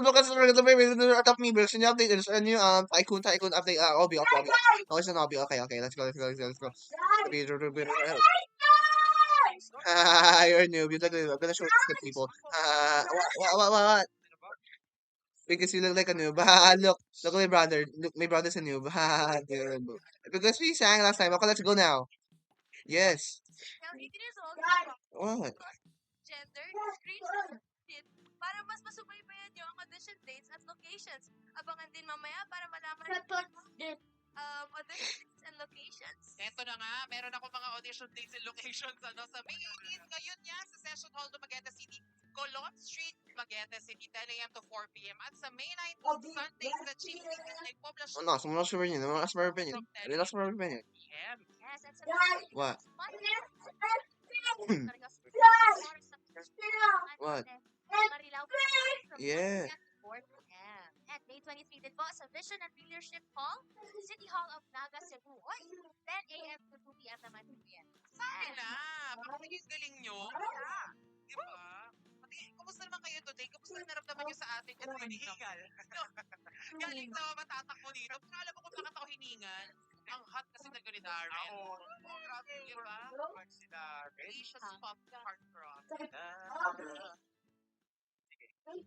Look at the top me, bro. Can you update this? Ano yung tycoon update? Obi, okay. Okay, so Obi. Okay, let's go. You're a noob. I'm gonna show this to people. What? Because you look like a noob. Look, my brother. Look, my brother's a noob. Dude. Because we sang last time. Okay, let's go now. Yes. What? Gender, screenshot it para mas masubaybayan niyo ang audition dates at locations. Abangan din mamaya para malaman audition dates and locations. Eto na nga, meron ako mga audition dates and locations sa May 18 ngayon yan sa Session Hall Dumaguete City, Colon Street, Dumaguete City, 10 a.m. to 4 p.m. At sa May 19 Sunday sa GC ay Poblacion. No, someone else opinion. Someone else opinion. Relax my opinion. Yes, at sa What? What? Marilao from Yeah. 4 p.m. At May 23 din po sa Vision and Leadership Hall, City Hall of Naga, Cebu. Oy, 10 a.m. to 2 p.m. naman po yan. Sabi na, bakit yung galing nyo? Diba? Pati, kumusta naman kayo today? Kumusta naramdaman nyo sa atin? Kasi hinihingal. Galing sa matatakbo dito. Kala mo kung bakit ako hiningal? Ang hot kasi na ni Darren. Oo. Grabe, diba? Si Darren. Asia's pop heartthrob. Ano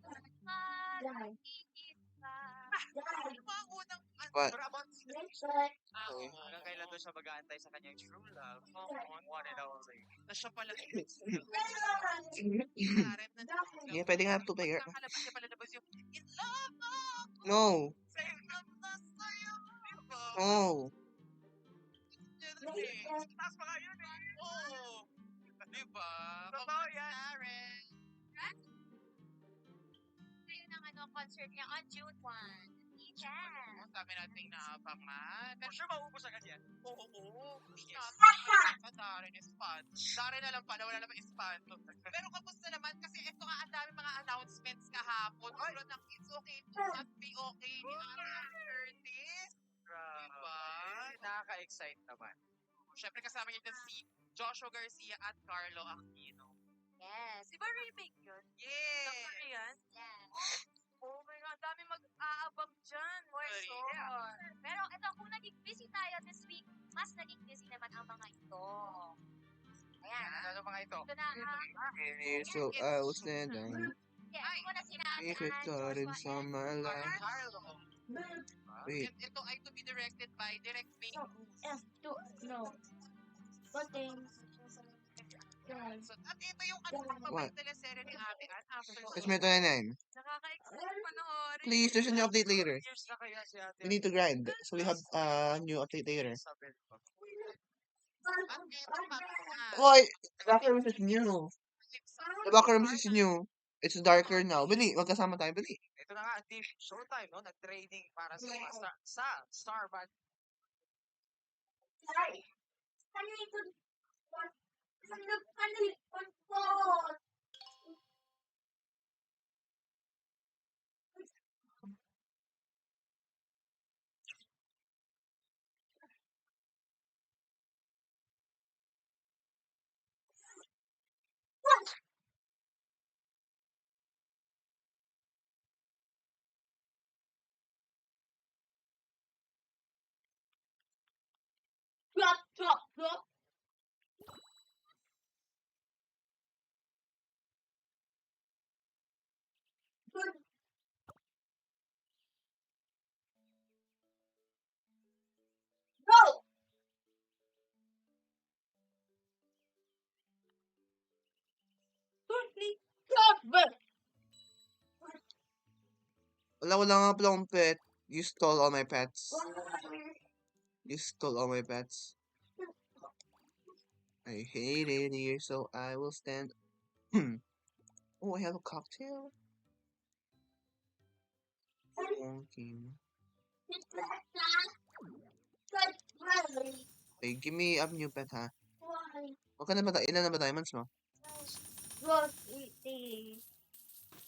ba ang unang... What? Kailan doon siya mag-aantay sa kanyang true love? One and only. Na siya pala. Yeah, pwede nga to figure. Nakalabas niya pala labas yung in love ako. No. Sa'yo love na sa'yo. Diba? No. Taas pa nga yun eh. Oo. Diba? Totoo yan. Ngayon ang concert niya on June 1. Yes. Ang dami nating naabangan. Pero sure maubos agad yan. Oo. Yes. Darin spot. Darin na lang pala. Wala naman spot. Pero kamusta naman? Kasi ito nga ang dami mga announcements kahapon. Tulad ng it's okay to not be okay. Ni after this. Diba? Nakaka-excite naman. Siyempre kasama niya dyan si Joshua Garcia at Carlo Aquino. Yes. Di ba remake yun? Yeah. Ng Korean? Yes. Oh my God, dami mag-aabang dyan. Pero ito, kung naging busy tayo this week, mas naging busy naman ang mga ito. Ayan. Ano mga ito? Ito na So I will stand down. Yes, muna sila. If it gardens on my life. Carlo. Wait. And ito ay to be directed by Direct May. No. What thing? So, at ito yung pagpapabay teleserye ni Ate Ann after It's May 29. Nakaka-excite panoorin. Please, there's a new update later. years na kaya si Ate We need to grind. So we have new update later. At ito mga Boy, the background is new. The background is new. It's darker now. Bili, magkasama tayo. Bili. ito na nga, team Showtime, no? Nag-training para sa mga Star Band. Drop. Go! Wala nga pala akong pet. You stole all my pets. You stole all my pets. I hate it here, so I will stand. Oh, I have a cocktail. Okay. Hey, give me a new pet, ha? Huwag ka na ba? Ilan na ba diamonds mo?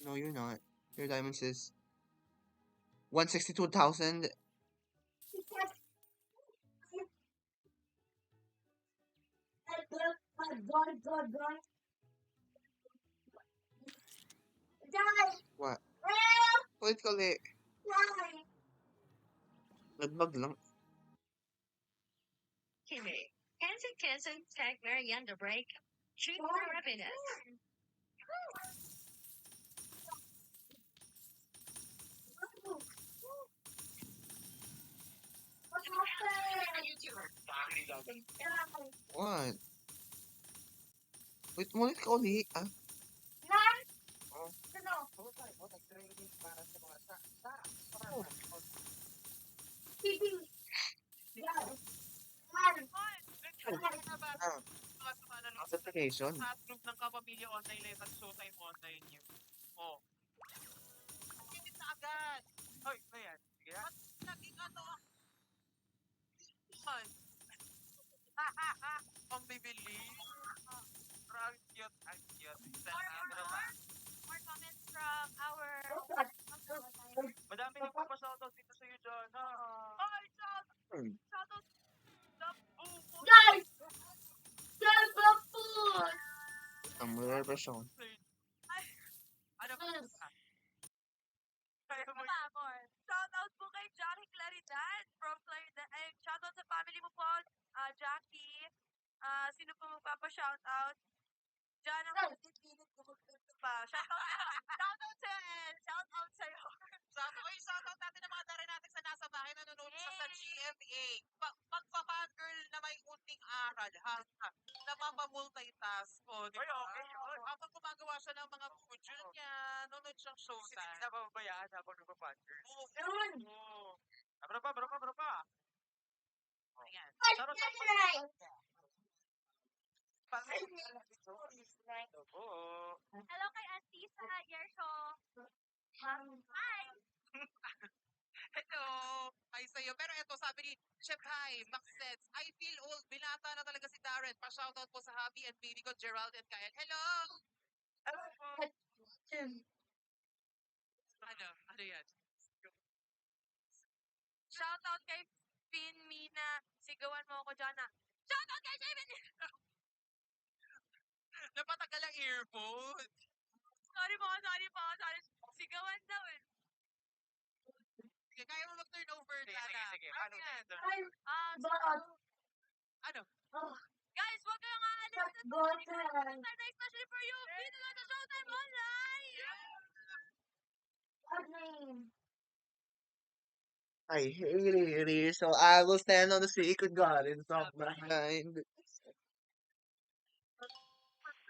No, you're not. Your diamonds is 162,000. What? Ulit ka ulit. Nagbag lang. Kimi. Hansen tag Marianne the break. Treat for happiness. What? Wait mo ulit ka ulit. Ah, ah, application. Sa group ng kapamilya online live at showtime online yun. Oh. Hindi na agad. Hoy, ano yan? Sige na. Naging ano? Man. Ang bibili. Ang cute. Ang cute. More comments from our... Madami nagpapashoutout dito sa iyo dyan. Ay, Hmm. shoutout. The Bubo. Guys! Guys, food! Ang repression. Ano ba? Kaya mo Favor. Shoutout po kay Jackie Claridad from Claridad. Ay, shoutout sa family mo po, Jackie. Sino po magpapa-shoutout? Diyan ang pilit ko pa. Shoutout sa El. Shoutout sa'yo. shoutout natin ang mga dari natin sa nasa bahay na nanonood sa GMA. Magpa-fangirl na may unting aral, ha? Napapamultitask ko, di ba? Okay, yun. Habang gumagawa siya ng mga module niya, nanonood siyang showtime. Hindi nababayaan habang nagpa-fangirl. Oo. Bro pa. Ayan. Oo. Hello kay Auntie sa Yersho. Hi. Hello! Hi sa'yo. Pero eto, sabi ni Chef Hi, Maxets, I feel old. Binata na talaga si Darren. Pa-shoutout po sa hubby and baby ko, Gerald and Kyle. Hello! Hello po. Ano yan? Shoutout kay Finn Mina. Sigawan mo ako dyan na. Shoutout kay Javen! Napatagal ang earphone. Sorry po. Sigawan daw eh. Sige, kaya mo mag-turn over, Tana. Sige. Ano yan? Ano? Guys, huwag kayong aalis. Especially for you. Dito lang sa Showtime Online. I hate it. So I will stand on the secret gardens of my mind.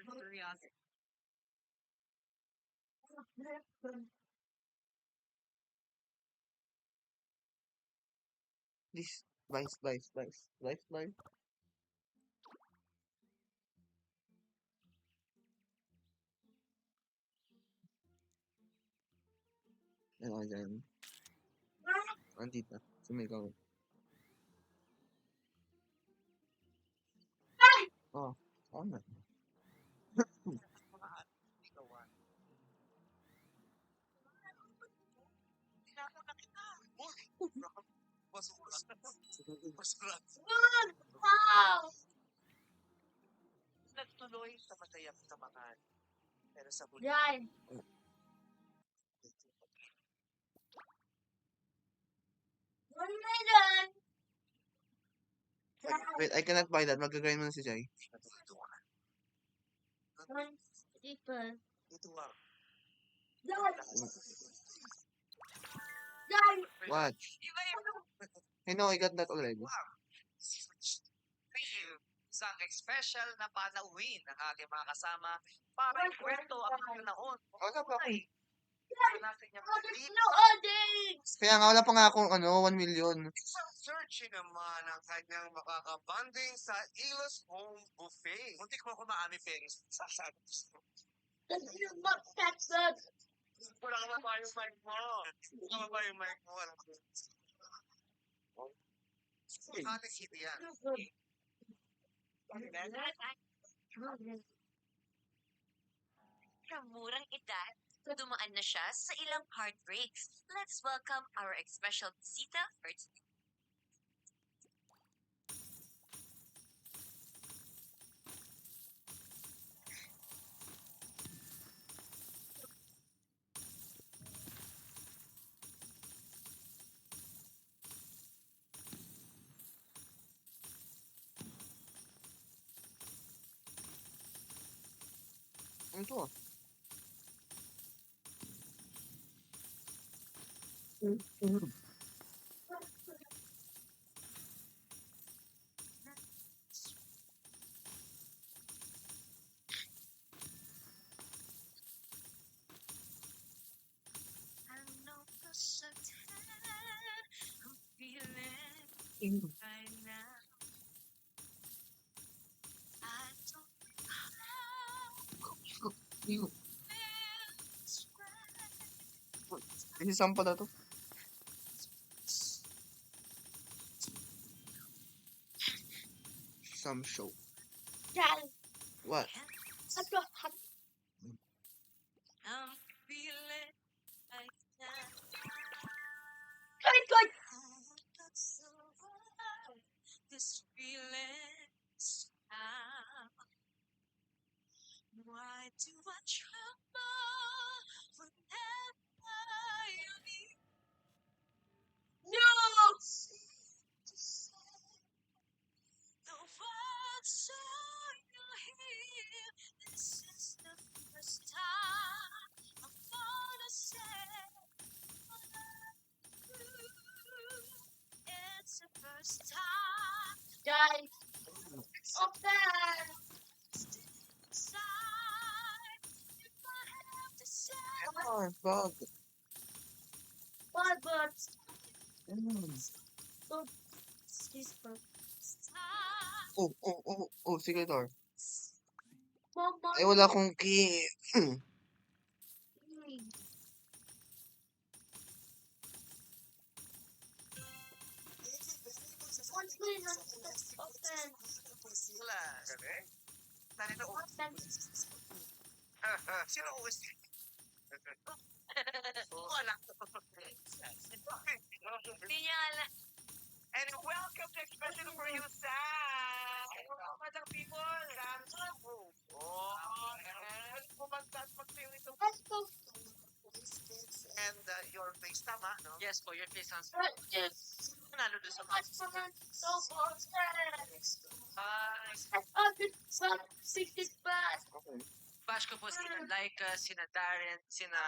Curiosity. Please, Vice. Ano dyan? Andito. Sumigaw. Oh, tama. Nagtuloy sa masayang samahan. Pero sa huli, Yan. Wait, I cannot buy that. Mag-grind mo na si Jai. ito nga. What? I know, I got that already. Thank you sa special na panauhin ng ating mga kasama para ikwento ang panahon. Wala pa ako. Natin niya Kaya nga, wala pa nga akong 1 million. isang search naman ang kanyang makakabanding sa Ilos Home Buffet. Muntik mo kumaami, Peris. Wala ka ba yung mic mo? Wala ka ba yung mic mo? Ate Kitty yan. Sa murang edad, dumaan na siya sa ilang heartbreaks. Let's welcome our special bisita for today. Ano to? I know for certain I'm feeling right now. I don't know Yung- feels right. Isang pala to. Some show. Dad, What? I'm not happy. I'm feeling like that. Good. This feeling somehow. Why do I tremble whenever you leave? No. The words on your here. This is the first time I'm gonna say I love you. It's the first time Dad, open. inside. If I have to say Oh, bug. But Mm. this one. time. Oh, sige, Tor. Mama. Ay, wala akong key. One please open. Wala. Gabi? Narito uwi. Open. Sino uwi? Wala. Hindi niya alam. And welcome to Expression for You, Sam! Madang people! Sam! Oh! And kumanta at magsayo ito. Let's go. And your face, tama, no? Yes po, your face sounds Yes. Nanalo doon sa Let's go. So open. Let's Let's open. But 60 baht. bash ko po sina Laika, sina Darren, sina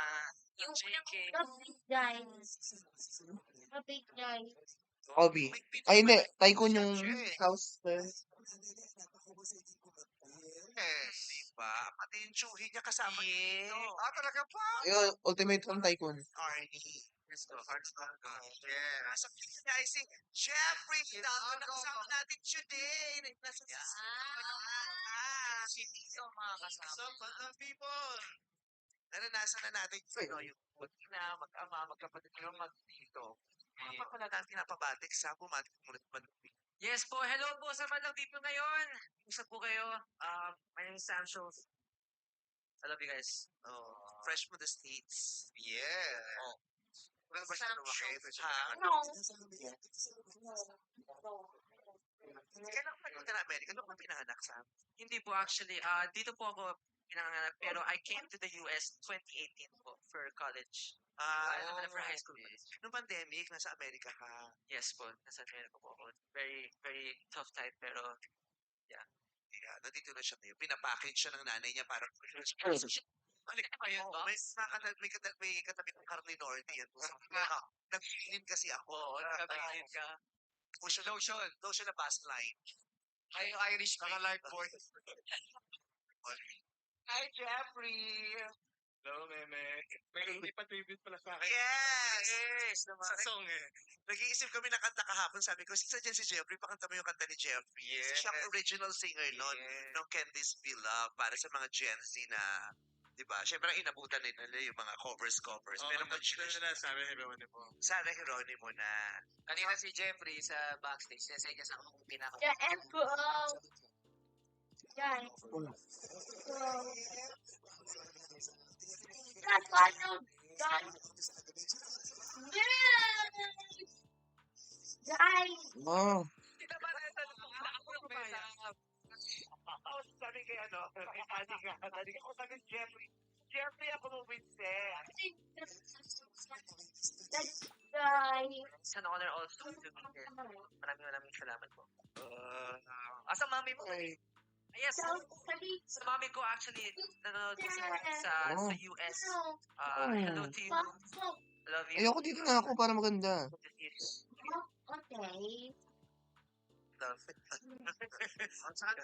JK. The big guy. The big guy. Obi. Ay, hindi. Tycoon yung house. Yes, diba? Pati yung chuhi niya kasama dito. Ah, talaga pa? Yung ultimate from Tycoon. Arnie. Yes, yeah. Sa picture niya, I see, Jeffrey, na kasama natin today. Nasa si Tito, mga kasama. So, mga people, naranasan na natin yung na mag-ama, magkapatid na mag-tito. Ano pa pala natin pinapabatik sa bumatik mulit malupi? Yes po, hello po sa Madlang People ngayon. Usap po kayo. My name is Sam Schultz. I love you guys. Oh, fresh from the States. Yeah. Oh. Wala ba siya Sam lumaki? Schultz. Ha? No. Kailan ka nagpunta na Amerika? Doon ka pinanganak, Sam? Hindi po actually, dito po ako pinanganak pero I came to the US 2018 po for college. For high school. Nung pandemic, nasa Amerika ka. Yes po, nasa Amerika po ako. Very, very tough time pero Yeah, nandito na siya ngayon. Pinapackage siya ng nanay niya para Ayun, Oo, boss. may katabi ng Carly Norte yan. Nag-feeling kasi ako. Oo, nagkabigin ka. Lotion na bus line. Ay, Irish Mga light boy. Hi, Jeffrey! Hello, Meme. May ipa-tribute pala sa akin. Yes! Sa song eh. Nag-iisip kami ng kanta kahapon. Sabi ko, sa dyan si Jeffrey, pakanta mo yung kanta ni Jeffrey. Yes. Siya ang original singer nun. Yes. No Can This Be Love? Para sa mga Gen Z na, di ba? Siyempre, ang inabutan nila yung mga covers. Pero na sabi ni Bewan po. Sana Geronimo na. Kanina si Jeffrey sa backstage, sinasay niya sa akong pinaka. The emperor. Guy. That's why no guy. Yes. Guy. Wow. Hindi na ba rin ako na kumaya? Tapos sabi kay sabi ko sabi Jeffrey ako mo Winston. That's guy. It's an honor also to be here. Maraming salamat po. Asa mami mo? Ay, Yes, sa mami ko actually nanonood kasi sa Oh. US. Oh. Hello to you. Love you. Ayoko dito na ako para maganda. Okay. Love. At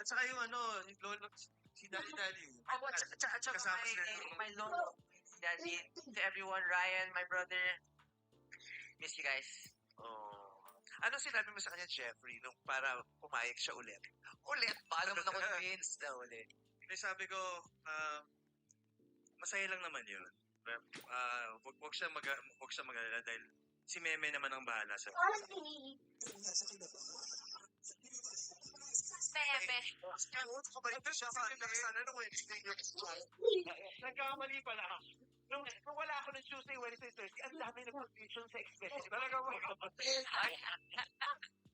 saka yung yung lolo, si Daddy. At saka Kasama sila. my lolo, daddy, to everyone, Ryan, my brother. Miss you guys. Oh. Ano sinabi mo sa kanya, Jeffrey, nung para pumayag siya ulit? Ulit? Paano mo na-convince na ulit? May sabi ko, masaya lang naman yun. Wag siya mag-alala dahil si Meme naman ang bahala sa Pepe. Nagkamali pala. Nung wala ako ng Tuesday, Wednesday, Thursday, ang dami ng confusion sa expression. Talaga mo.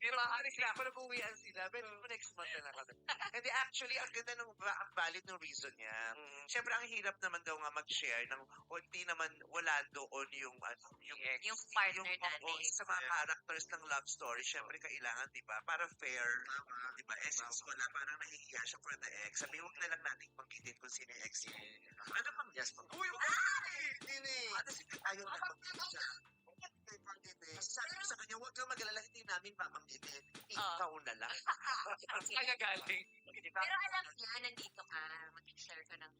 Pero maaari sila ako nag-uwian sila. Pero next month na lang kami. Hindi, actually, ang ganda ng ang valid ng reason niya. Siyempre, ang hirap naman daw nga mag-share ng hindi naman wala doon yung Yung partner natin. sa mga characters ng love story. Siyempre, kailangan, di ba? Para fair. Di ba? Since wala, parang nahihiya siya for the ex. Sabi, huwag na lang natin banggitin kung sino yung ex niya. Ano bang yes po? Uy, hindi. Ano si ayaw na banggitin siya. Sabi ko sa kanya, huwag kang mag-alala, hindi namin babanggitin. Ikaw na lang. Nagagaling. Pero alam niya, nandito ka. Mag-share ka ng...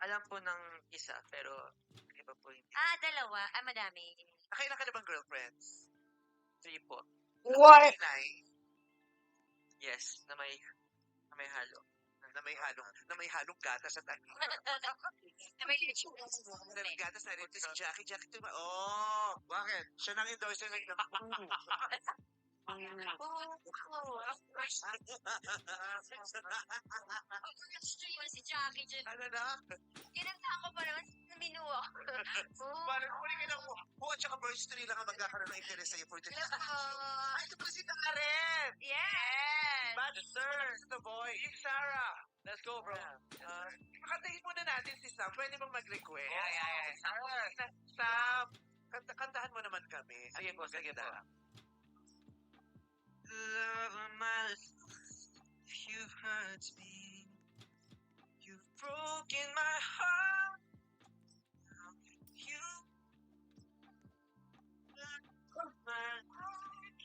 Alam po ng isa, pero iba po hindi. Dalawa. Madami. Nakailan ka na bang girlfriends? 3 po. What? Inay, Yes, na may halo. na may halong gatas at Na may lechon. gatas na rin. Si Jackie, diba? Oh, bakit? Siya nang endorser ng Si Jackie dyan. Ano na? Kinantahan ko pa naman sa minuwa. Parang huli ka na po. At saka first story lang ang magkakaroon ng interest sa'yo for the next Ay, ito pala si Karen! Yes! Sir, the boy. Hey, Sarah. Let's go, bro. Kantahin muna natin si Sam. Pwede bang mag-request? Yeah. Sam, kantahan mo naman kami. Sige po, sige po. Love of my life, you've hurt me. You've broken my heart. You broke my heart.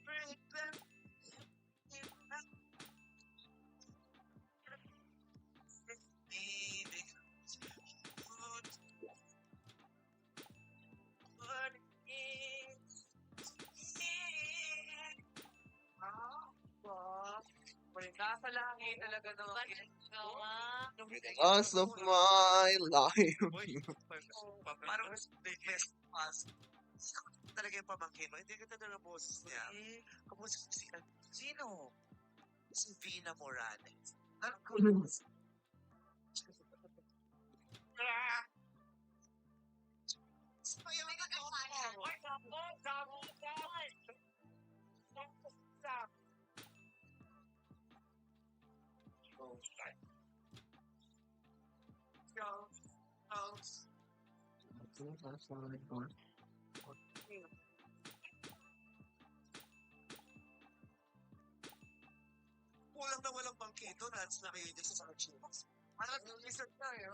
Break them. Nakasalangin talaga naman. Loss of my life. Parang best pass. Talaga yung pamangkin mo. Hindi ka talaga boses niya. Kamusta si sino? Si Vina Morales. Kulang na walang bangkito, that's na kayo dito sa archives. Parang lizard na eh.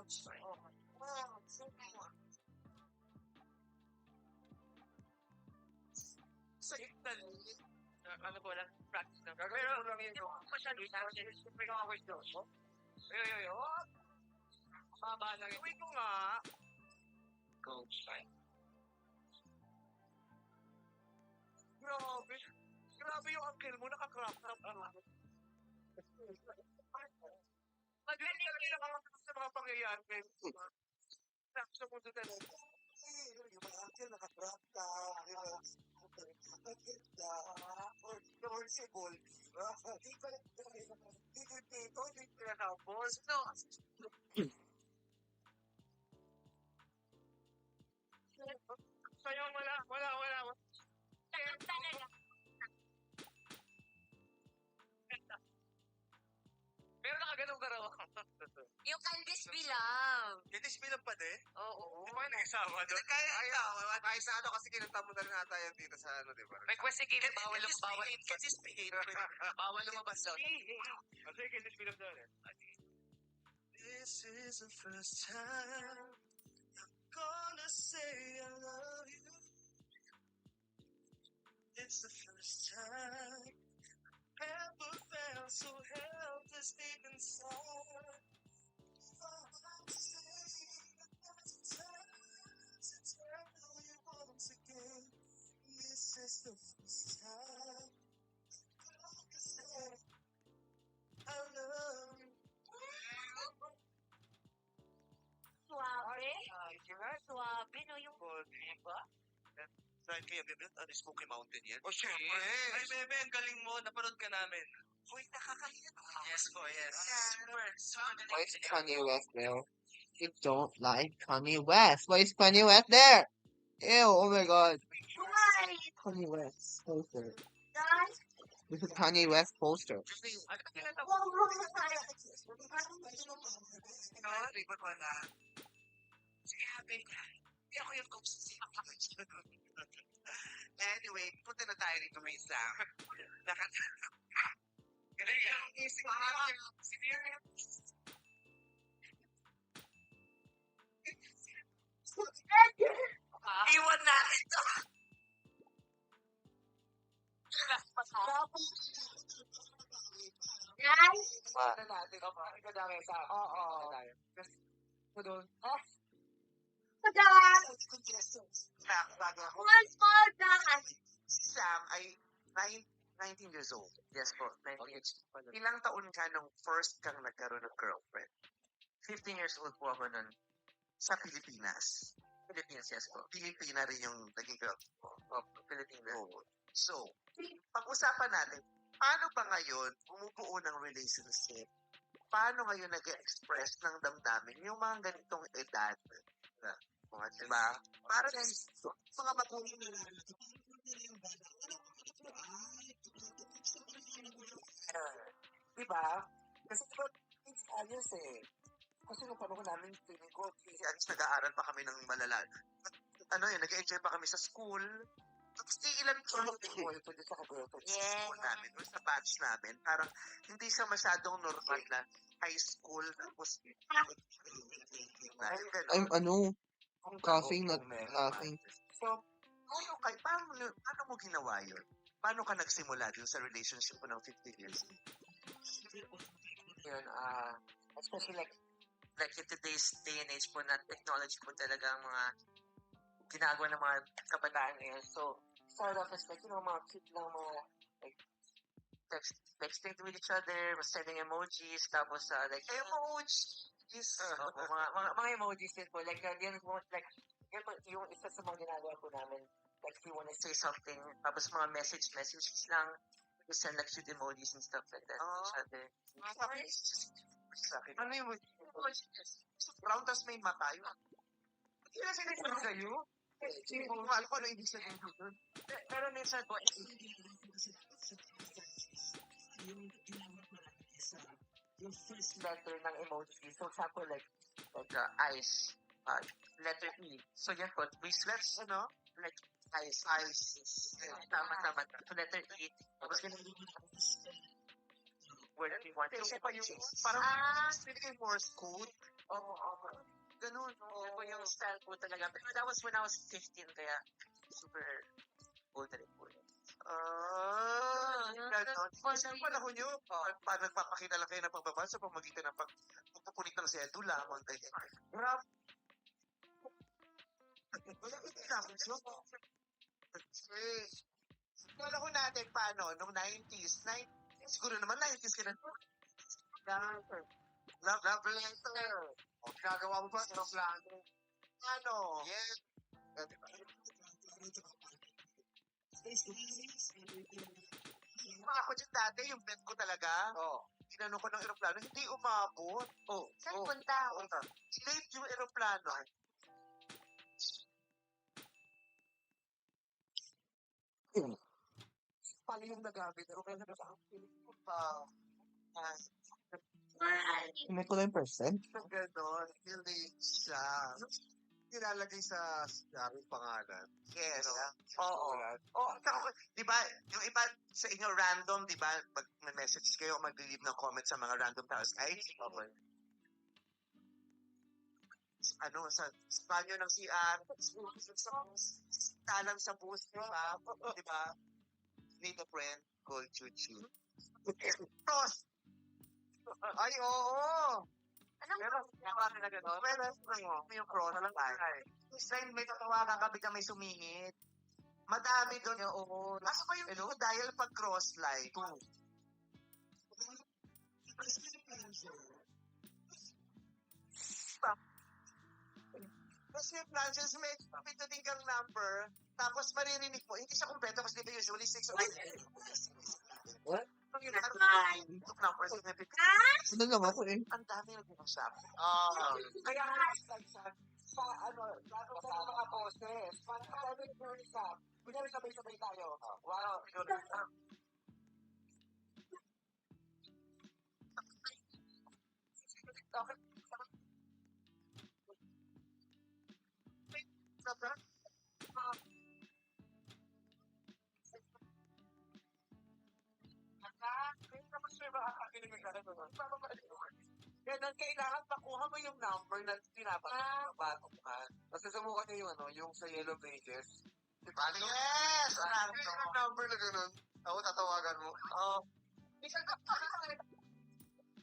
Sa Italy, Ano po lang, practice lang. pero lang yun yung Masyado sa akin. Bigyan ako ito. Yo. Mababa lang yun. gawin ko nga. Grabe yung uncle mo, nakakrap na Magaling ka lang sa mga pangyayari. Sa mundo talaga. Yung mga uncle, nakakrap ka. Orsible. Hindi ko nakapos. No. Sayang wala. Talaga. Pero nakaganong ka raw. Yung Candice Bilang. Hindi bilang pa din. Oo. Di ba Nakisama doon. Kahit sa ano, kasi kinanta mo na rin ata yan dito sa ano, di ba? Request si Kevin, bawal lumabas doon. Kasi can you speed up doon eh? This is the first time I'm gonna say I love you. It's the first time I ever felt so helpless deep inside. I'm saying it's time to tell you once again. This is the first time I can say I love you. Suwabe. Suwabe, no? Yung Saan kaya, Bebe? Ano, Smoky Mountain yan? Oh, syempre. Ay, Bebe, ang galing mo. Napanood ka namin. Uy, nakakahiya. Yes po, yes. Why is Kanye West there? You don't like Kanye West. Why is Kanye West there? Ew, oh my god. Kanye West poster. This is Kanye West poster. Ribot mo na. Sige, happy ka. Hindi ako yung coach sa Anyway, punta na tayo rito may Sam. Iwan natin ito. What? natin. Kadami sa. Oo. Doon. One small dance. Sam ay 19 years old. Yes po. 19 years. Ilang taon ka nung first kang nagkaroon ng girlfriend? 15 years old po ako nun. Sa Pilipinas. Philippines, yes po. Pilipina rin yung naging girlfriend mo. Philippines. Oo. So, pag-usapan natin, paano ba ngayon bumubuo ng relationship? Paano ngayon nag-express ng damdamin yung mga ganitong edad? Mga, diba? Para sa mga magulang nila. Diba? Kasi diba, it's ayos eh. Kasi nung panahon namin, feeling ko, ayos nag-aaral pa kami ng malala. Ano yun, nag-enjoy pa kami sa school. Tapos di ilan ko boyfriend sa girlfriend sa school namin or sa batch namin. Parang hindi siya masyadong normal na high school. Tapos, dahil I'm gano'n. coughing, not Meron laughing. naman. So, paano mo ginawa yun? Paano ka nagsimula dun sa relationship mo ng 15 years? Yun, especially like in today's day and age po na technology po talaga ang mga ginagawa ng mga kabataan ngayon. So, start off as like, mga cute lang mga like texting to each other, sending emojis, tapos like, emojis! Mga emojis din po. Like, yun po, like, yun po, yung isa sa mga ginagawa po namin. Like, if you wanna say something, tapos mga messages lang, we send like cute emojis and stuff like that to each other. Sa akin, ano yung brown tas may mata yun? Hindi na sinasabi sa'yo? Hindi ko alam ko ano ibig sabihin dito. Pero minsan po, yung first letter ng emoji. So, example, like eyes, letter E. So, yan po, we slash, like, eyes. Tama. So, letter E. Tapos, where do you want to Kasi pa yung, parang, yung Morse code. Oo. Ganun. Yan po yung style po talaga. Pero that was when I was 15, kaya super old na rin po yun. Ganon. Kasi ang panahon nyo, pag nagpapakita lang kayo ng pagbabal sa pamagitan ng pagpupunit ng sedula, mga ganyan. Grab. Wala ko panahon natin, paano? Nung 90s, siguro naman 90s ka na. Love letter. O, ginagawa mo ba? Love letter. Ano? Yes. Ako dyan dati, yung bet ko talaga. Tinanong ko ng aeroplano, hindi umabot. Saan punta? Late yung aeroplano. Pali yung nagamit. Okay na sa akin. May ko lang percent. Ganon. Late siya. nilalagay sa yung pangalan. Yes. Ano? Oo. Sulat. Oo, di ba, yung iba sa inyo random, di ba, pag message kayo, mag-leave ng comment sa mga random towels. Ay, okay. Ano, sa banyo ng CR, talang sa bus, di ba? Di ba? Need a friend called Chuchu. Cross! Ay, oo! Anong Meron, nawakan na gano'n. Meron, yung cross. This time, may tatawagan ka, bigla may sumingit. Madami doon. Oo. Nasa ba yung dial pag cross line? Kasi yung plans, may pitutin kang number, tapos maririnig mo, hindi siya kumpleto kasi di ba usually 6 or 8. What? Yung number, Ano lang ako eh. ang dami nag-usap. Ah, Kaya nga, sa bago sa mga boses, parang kami nag-usap. Kunyari sabay-sabay tayo. Wow, yun. Okay. Ganun, kailangan makuha mo yung number na pinapatok ka. kasi subukan niyo yung yung sa Yellow Pages. Diba? Yes! Ano yung number na ganun? Ako tatawagan mo. Oo.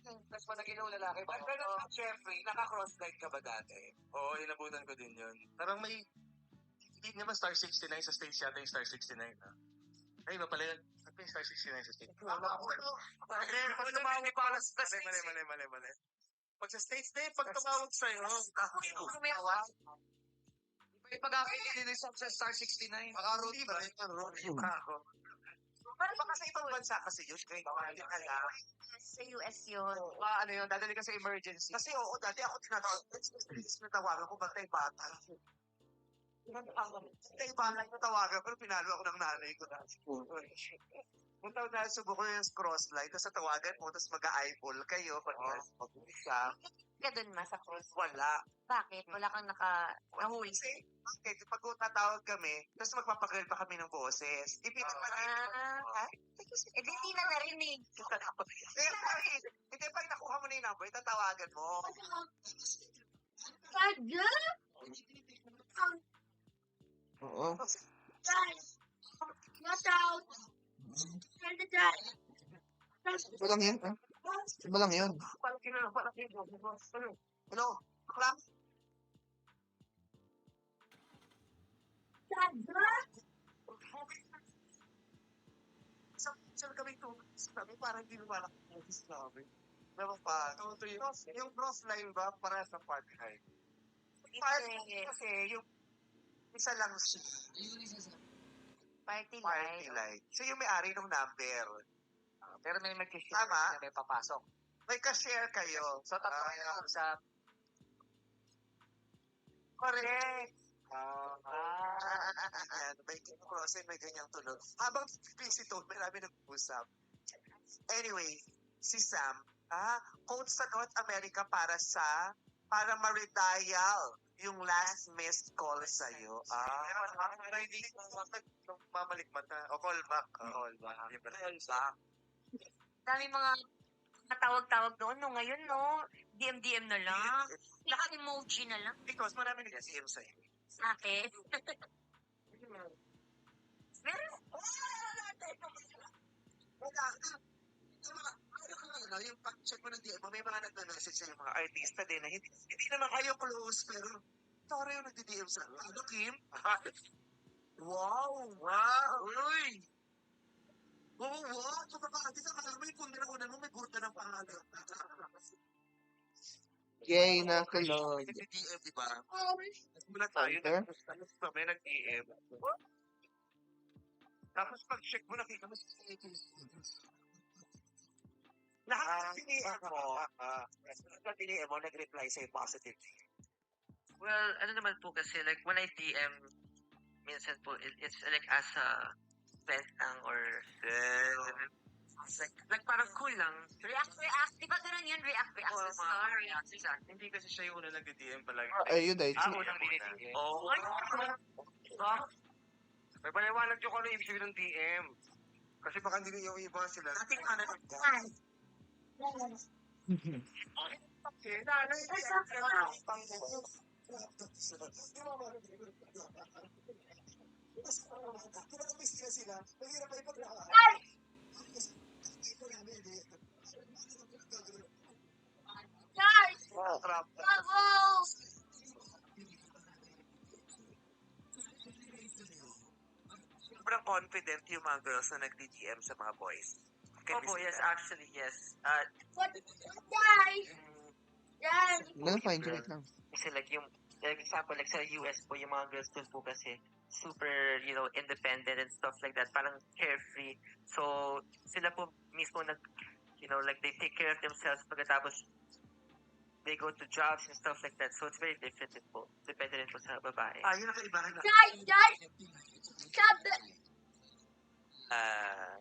Tapos pag naging lalaki, bakit ganun ka, Jeffrey? Naka-cross-line ka ba dati? Oo, inabutan ko din yun. Parang may, hindi naman star 69 sa stage yata yung star 69. Ay, iba pala yun. Ano yung star 69 sa stage? Mali. Pag sa stage na yun, pag tumawag sa'yo, May pag-akit din sa Star 69. makaroon ba rin? Ako. Pero baka sa ibang bansa kasi yun, kaya hindi ka lang. sa US yun? Ano yun, dadali ka sa emergency. Kasi oo, dati ako tinatawagan ko, ba't tayo bata? Tayo bata yung tawagan, pero pinalo ako ng nanay ko. Kung taon na subok ko yung cross-line, tapos tawagan mo, tapos mag-eyeball kayo, pag mag-usap. Ka dun ma sa cruise? Wala. Bakit? Wala kang nahuli? Kasi, okay, pag tatawag kami, tapos magpapagal pa kami ng boses. Eh, di na narinig. Hindi, pag nakuha mo na yung number, tatawagan mo. Taga? Oo. Guys! Watch out! Send the guy! Iba lang yan. Ah. Iba lang yun. Ano? Clap? Taga? Saan kami ito? Sabi, parang hindi naman ako sabi. Diba pa? Yung cross line ba para sa party high? Kasi yung isa lang siya. Party Party light. light. So yung may-ari ng number. Pero may mag-share Tama. na may papasok. May ka-share kayo. So, tatlo kayo sa... Correct. Yan, may crossing, may ganyang tunog. Habang busy to, may namin nag-usap. Anyway, si Sam, quote sa North America para ma-redial yung last missed call sa'yo. Hindi ko mamalikmat na. O callback. Callback. Dami mga tawag-tawag doon. No, ngayon, no? DM na lang. Naka-emoji na lang. Because marami nag-DM sa'yo. Sa akin. Meron. Yung pag-check mo ng DM mo, may mga nag-message sa mga artista din na hindi naman kayo close, pero sorry yung nag-DM sa ano, Kim? Wow! Uy! Wow! So, baka artista, alam mo yung kung nila mo, may gurta ng pangalan. Yay na kulog. Nag-DM, di ba? Mula tayo, Hunter? may nag-DM. Tapos pag-check mo, nakita mo si lahat ng pinili mo, nag-reply sa'yo positive. Well, ano naman po kasi, like, when I DM, minsan po, it's like as a friend lang or Like parang cool lang. React. Di ba ganun yun? React Oo, sa mga story. exact. Hindi kasi siya yung una nag-DM palagi. Ayun dahil. Unang dinidm. Oh, May paliwanag yung kung ano ibig sabihin ng DM. Kasi baka hindi yung iba sila. ating ano na. Guys! Trap. Bravo! Sobrang confident yung mga girls na nag-DM sa mga boys. Opo, yes, actually, yes. What? Guys! Guys! Ganun fine, check lang. Kasi like example, like sa US po, yung mga girls dun po kasi super, independent and stuff like that. Parang carefree. So, sila po mismo like they take care of themselves pagkatapos they go to jobs and stuff like that. So, it's very different din po. Depende rin po sa babae. Yun ang kaibahan na. Guys! Sabi!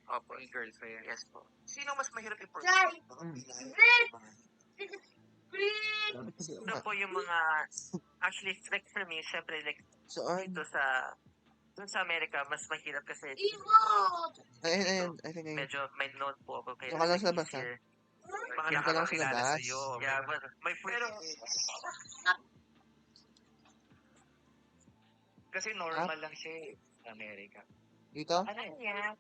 Opo, girls na yan. Yes po. Sino mas mahirap i-pursue? Guys! Ano po yung mga, actually, like for me, syempre, like, Saan? dun sa Amerika, mas mahirap kasi Evo! Ayun. I think ayun. medyo may known po ako. Kaya Doon ka lang sa labas, ha? easier. Mga Doon ka lang sa nakakakilala labas. sa'yo. Yeah, but May pero kasi normal lang siya sa Amerika. Dito? ano yan?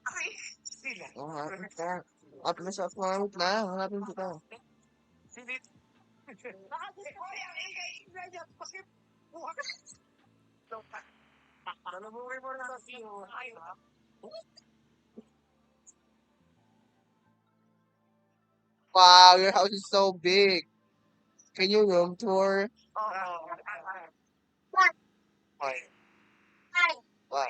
Ay, sila. Oo, hanapin ka. Hanapin mo sa account na. Hanapin kita. Sila. Nalabuhay mo na sa siyo. Wow, your house is so big. Can you room tour? Ay. Wow.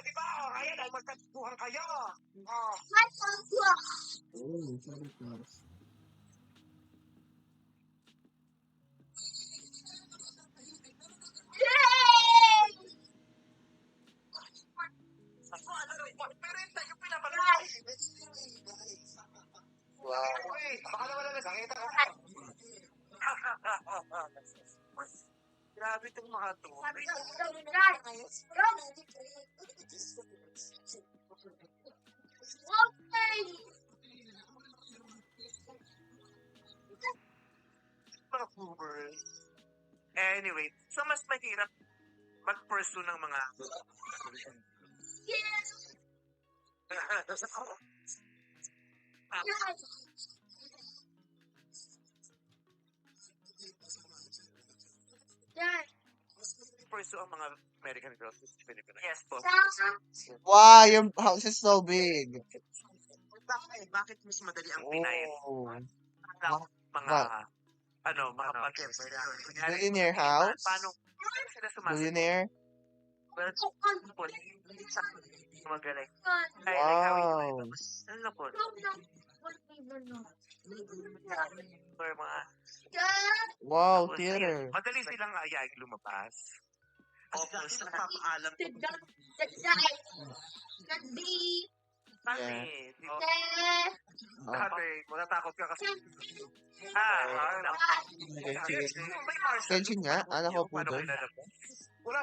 Di ba? Ayan, ay magkatuhan kayo. Pero yung pinapalala. Wow. Uy, baka naman na nakita ko. Grabe itong mga to. Mga boomers. Anyway, so mas mahirap mag-pursue ng mga pursue ang mga American girls sa Philippines. Yes po. Wow, your house is so big. Bakit mas madali ang Pinay? Oh. Mga, mga Billionaire house? Paano sila sumasagot? Billionaire? Well, po, hindi sa magaling. Like how Wow. ano po, or mga, Wow, tapos, theater. Madali silang ayayin lumabas. Kasi dati nagpapaalam ko. Kasi, Dati, matatakot ka kasi. Kenshin. May Marshall. Kenshin nga? Alam ko po Paano doon. kayo lalabas? Wala.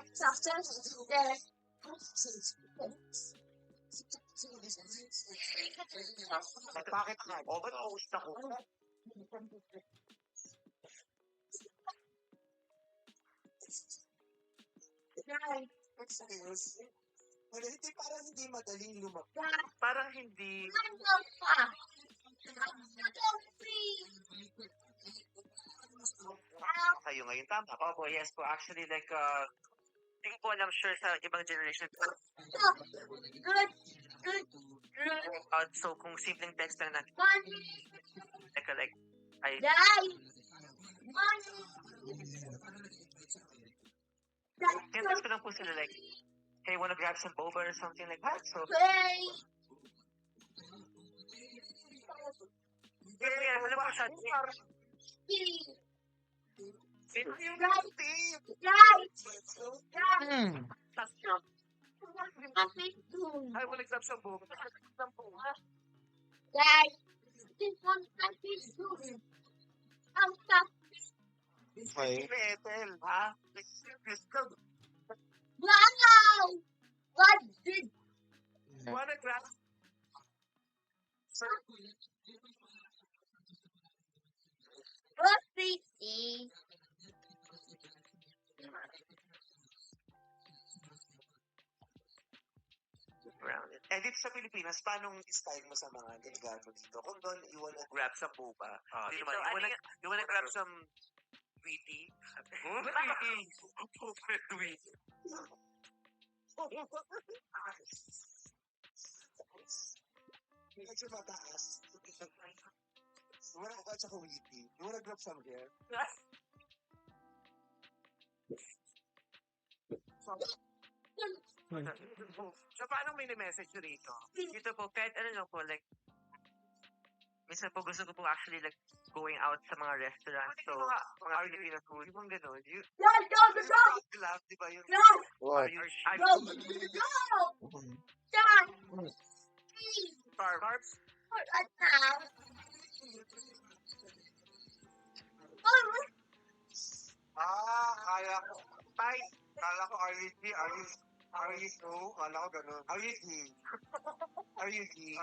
Bakit nga? O, ba't post ako? Hindi, parang hindi madaling lumabas. parang hindi, Kayo ngayon, tama. opo, yes po, actually, like, hindi ko po alam sure sa ibang generation. So, kung simpleng text lang na, like, I, yung text ko lang po sila, like, hey, wanna grab some boba or something like that? So, yeah, wala pa siya. Sino yung Hmm. Kapit ko. Ay, mo nag-grab sa buhok. Guys, this one kapit ko. Ang kapit. Okay. Ethel, ha? Wow! What did Wanna grab? what they see? Around it. And dito sa Pilipinas, paano style mo sa mga delegado dito? Kung doon, you wanna grab some boba. Dito, Naman, you wanna grab some Witty. wheaty. Medyo mataas. Wala ka tsaka wheaty. You wanna grab some here? So, paano may message nyo rito? Dito po, kahit ano lang po, like, minsan po gusto ko po actually like going out sa mga restaurants. So, mga Filipino food. Yung mga gano'n. Yung laugh, di ba? Yung, What? Go! Go! Dad! Please! Carbs? Put us down. Oh, kaya ko. Tay, kala ko, are you so? Kala ko gano'n. Are you he? Are you he?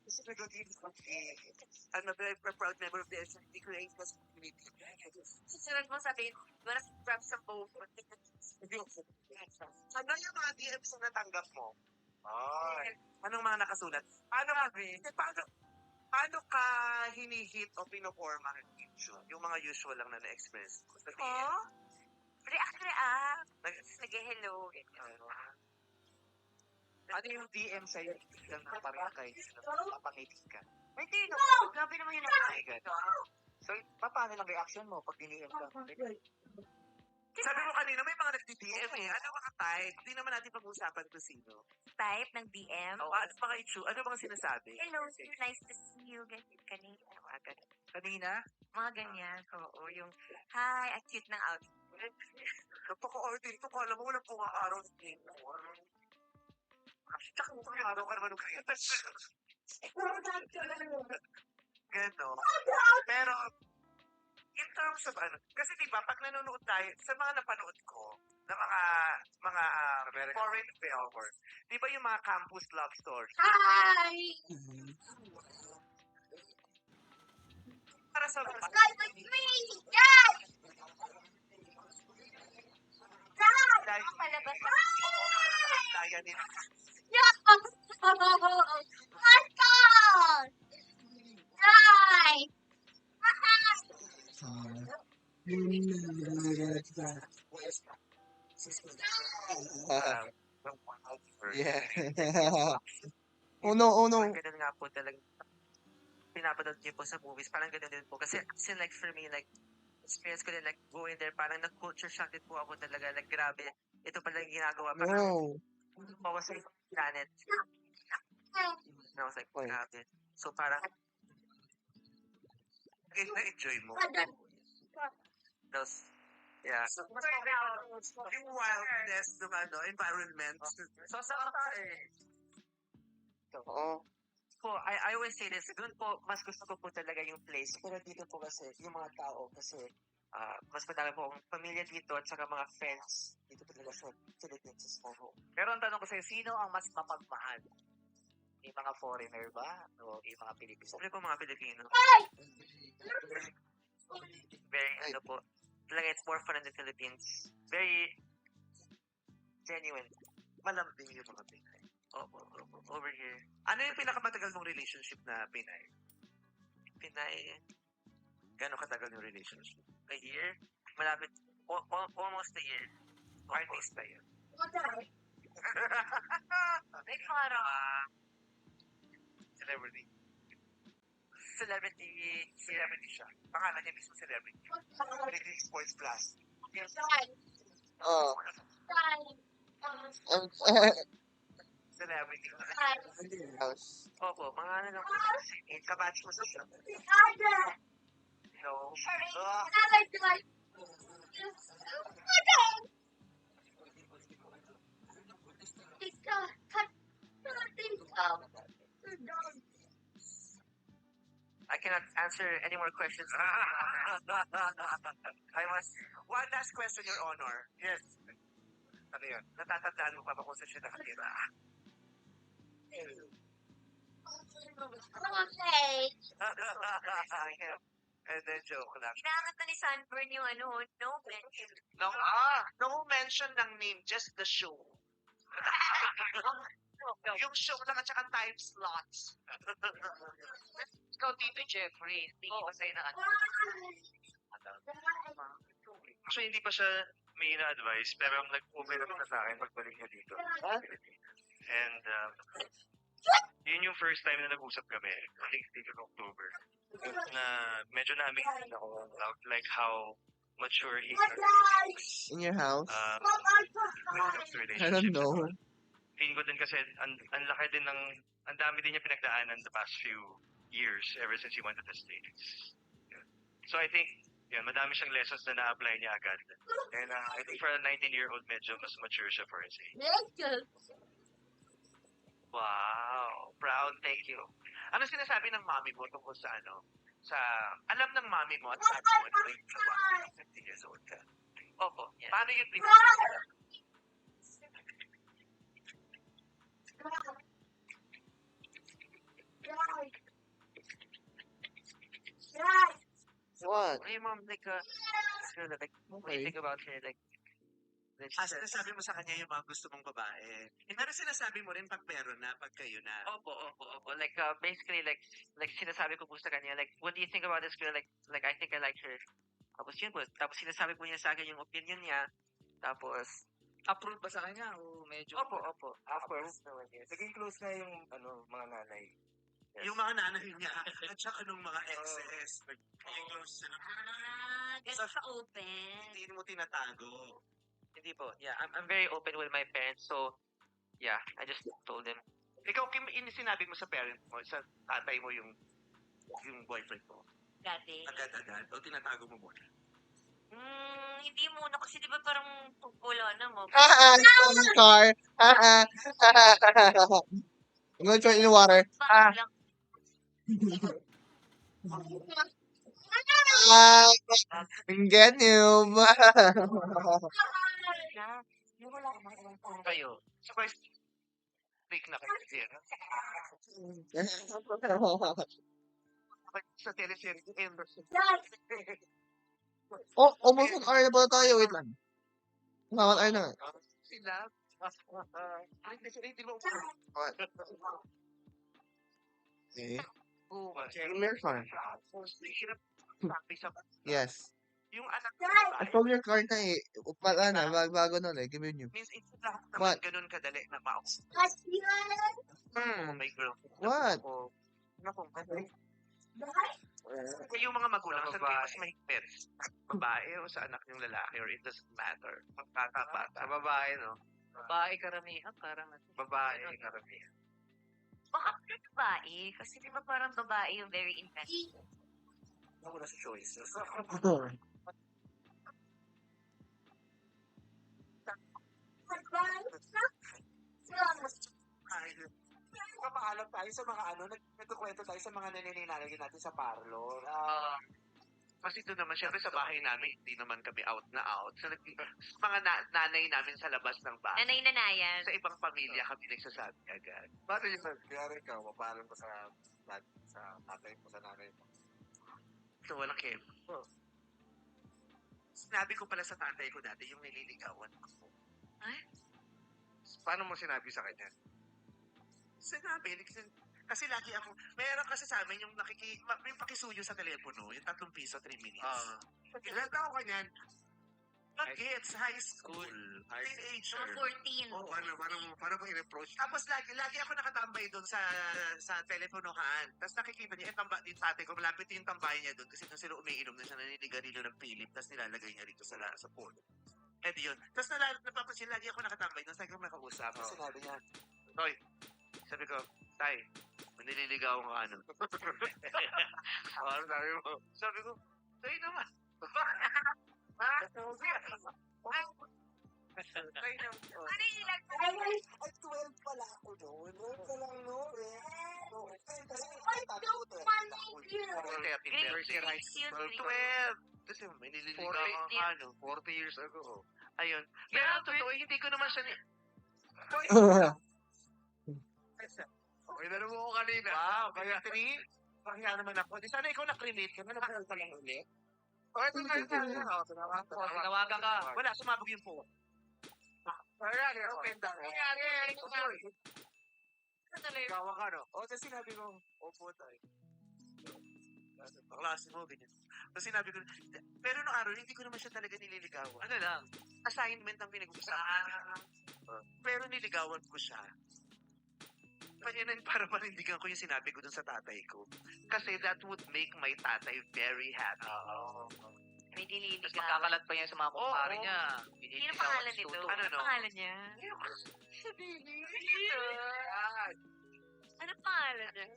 Kasi nag-give okay. I'm a very proud member of the SMT Creators Community. Susunod mo sabihin, you wanna grab some boba? Ano yung mga DMs na natanggap mo? Ay. Anong mga nakasulat? Paano ka hinihit o pinoforma yung mga usual lang na na-experience ko? Oh? React. Nag-hello. Ano yung DM sa'yo? Lang na parang kayo napangiti ka. May tino. Grabe naman yung napakaigan. So, paano lang reaction mo pag diniem ka? Sabi mo kanina, may mga nagdi-DM eh. Ano mga type? Hindi naman natin pag-usapan kung sino. Type ng DM. O, ano mga issue? Ano bang sinasabi? Hello, nice to see you. Ganyan, kanina. Mga ganyan. Kanina? Mga ganyan. Oo, yung, hi, ang cute ng outfit. Napaka-order ito. Kala mo walang pumakaaraw sa tingin mo. Tsaka mo araw ka naman ng kaya. Gano. Pero, in terms of ano, kasi diba, pag nanonood tayo, sa mga napanood ko, na mga foreign film, di ba yung mga campus love story? hi! Para sa mga, Guys, with me! Dad! Dad! dahil Palabas. daya nila. Yeah! Let's go! Hi! Yeah. Oh no, oh no. Parang ganun nga po talaga. Pinapanood niyo po sa movies. Parang ganun din po. Kasi like for me, like, experience ko din, like, going there, parang nag-culture shock din po ako talaga. Like, grabe. Ito pala yung ginagawa. Parang, No. I was like, planet. And I was like, Wait. grabe. So, parang, Na-enjoy mo. those, yeah. Yung wildness ng environment. So, sa Oo. po, I always say this, doon po, mas gusto ko po talaga yung place. Pero dito po kasi, yung mga tao, kasi, mas madami po akong pamilya dito at saka mga friends dito talaga sa Philippines sa small home. Pero ang tanong ko sa'yo, sino ang mas mapagmahal? Yung mga foreigner ba? O yung mga Pilipino? Siyempre po mga Pilipino. Very, ano po, talaga it's more fun in the Philippines. Very genuine. Malambing yung mga Pinay. Over here. Ano yung pinakamatagal mong relationship na Pinay? Pinay, Gano'ng katagal yung relationship? a year? Malapit, almost a year. Artista yun. Like, parang, Celebrity. celebrity Siya. Pangalan niya mismo celebrity. Celebrity Sports Plus. Oh. Celebrity. House. opo, mga ano lang po. Kabatch mo sa siya. No. I cannot answer any more questions. One last question, Your Honor. Yes. Ano yun? Natatandaan mo pa ba kung saan siya nakatira? And then joke lang. Ginamit na ni Sunburn yung no mention. No mention ng name, just the show. Yung show lang at saka time slots. Ikaw, Tito Jeffrey, hindi ba sa'yo na Actually, hindi pa siya may ina-advise, pero nag-open up na sa akin pagbalik niya dito. And, yun yung first time na nag-usap kami, I think dito in October, na medyo na-amazing ako about like how mature he is. In your house? When it comes to I relationships. don't know. Feeling ko din kasi, ang laki din ng, ang dami din niya pinagdaanan the past few years, ever since he went to the States. Yeah. So I think, yun, madami siyang lessons na na-apply niya agad. And I think for a 19-year-old, medyo mas mature siya for his age. Wow, proud, thank you. Ano sinasabi ng mami mo tungkol sa alam ng mami mo at sabi mo na yung ginawa mo 50 years old ka? Opo, yeah. Paano yun What? Hey, mom, like, when you think about her, like, then she said, Sinasabi mo sa kanya yung mga gusto mong babae. Pero sinasabi mo rin pag meron na, pag kayo na. opo. Like, basically, like sinasabi ko po sa kanya, like, what do you think about this girl? Like, I think I like her. Tapos yun po. Tapos sinasabi po niya sa akin yung opinion niya. Tapos, Approve ba sa kanya o medyo? opo. Of course. Yes. Naging close na yung mga nanay. Yes. Yung mga nanay niya at saka nung mga exes. Naging close sila. Ganun ka open. Hindi mo tinatago. Hindi po. Yeah, I'm very open with my parents. So, yeah, I just told them. Ikaw, Kim, sinabi mo sa parent mo, sa tatay mo yung boyfriend mo. Dati. Agad-agad. O tinatago mo muna. Hindi muna kasi di ba parang wala na mo. Stole your car. I'm gonna throw it in the water. Parang lang. Get you. Kayo. Surprise. Big na kayo. Sa teleserye, Emerson. Oh, almost an hour na pala tayo. Wait lang. One hour na. Sila. Hindi mo. What? Okay. Oh, American. hirap practice ako. Yes. Yung anak ko, I stole your car na eh. Pala na. Bago na like. Give you. means it's lahat naman What? ganun kadali na mouse. Hmm. My girl. What? Naku. Yung mga magulang, saan kayo mas mahigpit? Babae o sa anak yung lalaki or it doesn't matter? Magkata-bata. Babae, no? Babae karamihan, parang Babae, karamihan. Baka babae. Kasi di ba parang babae yung very invested. Wala sa choices. Papaalam tayo sa mga nagkukwento tayo sa mga naninilagay natin sa parlor. Kasi doon naman, syempre sa bahay namin, hindi naman kami out na out. So, mga nanay namin sa labas ng bahay. Nanay-nanayan. Sa ibang pamilya kami nagsasabi agad. Paano yung kaya ikaw, papaalam ko sa tatay mo, sa nanay mo? So, walang kim. Sinabi ko pala sa tatay ko dati yung nililigawan ako. Ay? Paano mo sinabi sa kanya? Sinabi, kasi lagi ako, meron kasi sa amin yung may pakisuyo sa telepono, yung 3 piso, 3 minutes. Ilan ako kanyan? Bagets, high school, teenager. 14. Oo, parang mo in-approach. Tapos lagi ako nakatambay doon sa teleponohan. Tapos nakikita niya, yung tatay ko, malapit yung tambay niya doon kasi doon sila umiinom na siya, naninigarilyo ng Philip, tapos nilalagay niya rito sa pool. Eh di yun. Tapos napapansin, lagi ako nakatambay doon, sabi ko makausap. Tapos sinabi niya, Toy, sabi ko, Tay, nililigaw ko ano. Sabi ko, Toy naman. Ay, no. Ano yung ilag mo? Ay, 12 pala ako noon. 12 pa lang noon. Ay, kasi tatlo ko 12 pala ako. Happy Grade birthday. 6 yun. 12. Kasi may nililigaw ang 40 years ago. Ayun. Pero ang totoo, hindi ko naman siya Okay, mo ko kanina. Wow, kaya 3? Kaya naman ako. Di sana ikaw na-cremate ka. Nalagyan ka lang ulit. Okay, tinawagan ka. Wala, sumabog yung phone. Kaya, open down. Gawa ka, no? O, tapos sinabi ko, opo tayo. Kaklase mo, ganyan. Tapos sinabi ko, pero nung araw, hindi ko naman siya talaga nililigawan. Ano lang? Assignment ang pinag-usapan. Pero niligawan ko siya. Kaya para panindigan ko yung sinabi ko dun sa tatay ko. Kasi that would make my tatay very happy. May Tapos nililigaw. magkakalat pa yan sa mga kumpare Oo. niya. Sino pangalan nito? Ano, Ano no? pangalan niya? Ano pangalan niya?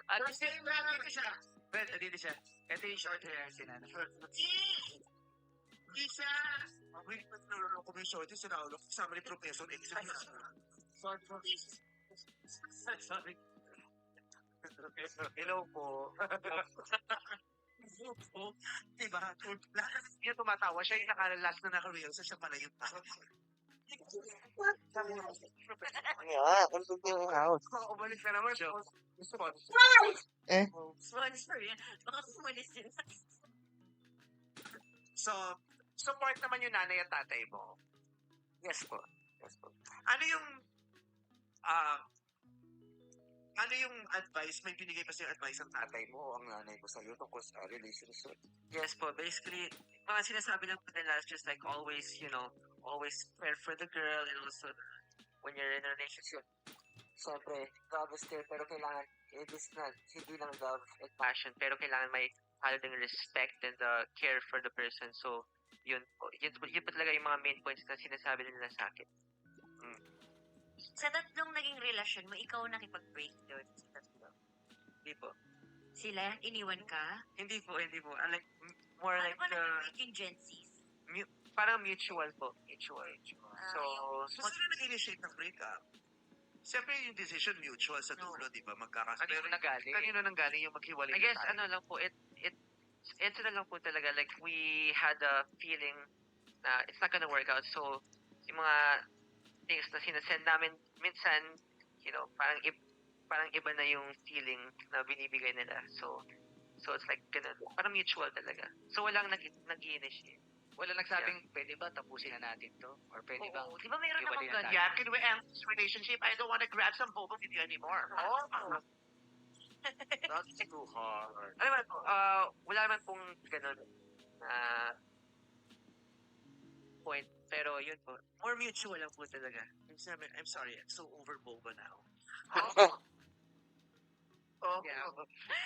At Dito siya. Well, dito siya. Ito yung short hair si Nana. Hindi siya. Wait, nalulong ko yung short hair si Raulo. Kasama ni Professor X. Sorry. Hello po. Hello po. Diba? Lahat yung tumatawa. Siya yung nakalalast na naka-real. So siya pala yung tao. Yeah, kung yung house. Umalis ka naman. Eh? Sponsor yan. Baka sumalis yun. So, support naman yung nanay at tatay mo. yes po. Yes po. Ano yung ano yung advice? May binigay pa siyang advice ang tatay mo o ang nanay mo sa'yo tungkol sa relationship? Yes po, basically, mga sinasabi lang po nila is just like always, always care for the girl and also when you're in a relationship. Siyempre, love is there, pero kailangan, it is not, hindi lang love and passion, pero kailangan may halo ng respect and care for the person. So, yun po talaga yung mga main points na sinasabi nila sa akin. Sa tatlong naging relasyon mo, ikaw nakipag-break doon sa tatlo. Hindi po. Sila, iniwan ka? Hindi po. I like, more Paano like, ba nag-break yung Gen Zs? parang mutual po. Mutual. So, So, sino nag-initiate ng breakup? Siyempre yung decision mutual sa dulo, di ba? Kanino nanggaling? Kanino nanggaling yung maghiwalay I guess, na tayo? lang po, ito na lang po talaga, like, we had a feeling na it's not gonna work out. So, yung mga things na sinasend namin, minsan, parang iba na yung feeling na binibigay nila. So it's like, ganun. Parang mutual talaga. So, walang nag-i-initiate. Wala nagsabing, pwede ba tapusin na natin to? Or pwede ba? Oo, di ba mayroon namang Iwalayan ganun? tayo? Yeah, can we end this relationship? I don't want to grab some photo with you anymore. That's too hard. Alam mo, wala naman pong ganun na point. Pero yun po, more mutual lang po talaga. I'm sorry, I'm so over boba now. Yeah.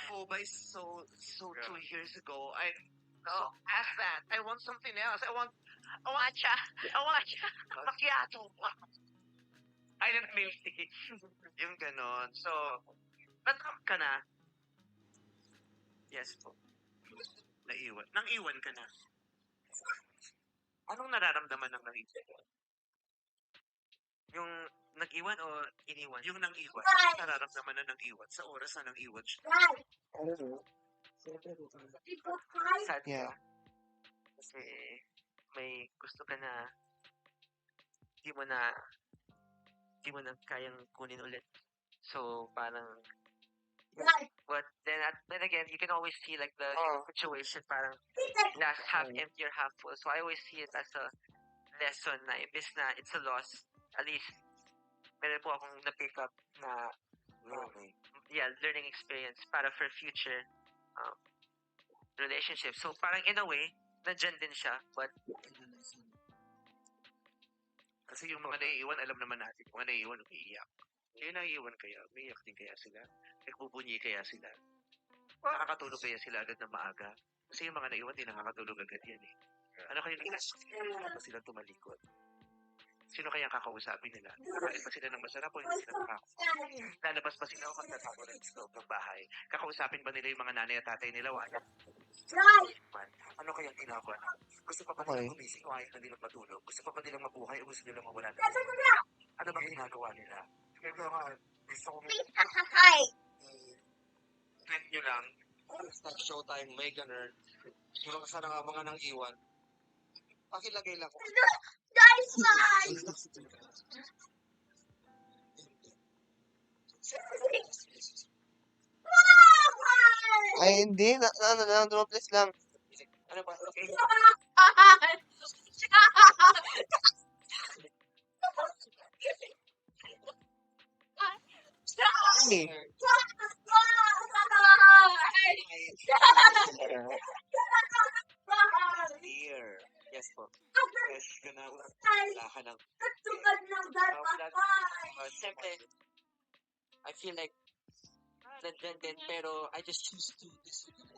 Boba is so 2 years ago. Ask that. I want something else. I want Matcha. macchiato. I don't milk tea. Yung ganon. So, nag-up ka na. Yes po. Nang iwan ka na. Anong nararamdaman ng nang-iwan? Yung nag-iwan o iniwan? Yung nang-iwan. Anong nararamdaman na nang-iwan? Sa oras na nang-iwan siya. Sad Yeah. ka. Kasi may gusto ka na di mo na kayang kunin ulit. So, parang but then again, you can always see like the situation parang glass half empty or half full. So I always see it as a lesson na imbis na it's a loss, at least meron po akong na-pick up na learning experience para for future relationship. So parang in a way, nandyan din siya, but Kasi yung mga naiiwan, alam naman natin. Yung mga naiiwan, umiiyak. Yung naiiwan kaya, umiiyak din kaya sila. Nagbubunyi kaya sila. Nakakatulog kaya sila agad na maaga. Kasi yung mga naiiwan, di nakakatulog agad yan eh. Ano kayo nila pa sila tumalikod? Sino kaya kakausapin nila? Kakain pa sila ng masarap o hindi sila makakausapin? Lalabas pa sila o magtatapo ng loob ng bahay? Kakausapin ba nila yung mga nanay at tatay nila? Wala. Ano kayang ginagawa na? Gusto pa ba Okay. nilang gumising o ayaw na nilang matulog? Gusto pa ba nilang mabuhay o gusto nilang mawala? Ano bang ginagawa nila? Kaya nga, gusto ko i-trend nyo lang. Start showtime, may ganun. Kung sana nga mga nang iwan. Pakilagay lang ko. Ay, hindi. Ano lang, dropless lang. Ano ba? Okay. Ay. Here. Yes po. Yes, ganawa. Lahan ng siyempre, I feel like nandyan din, pero I just choose to ano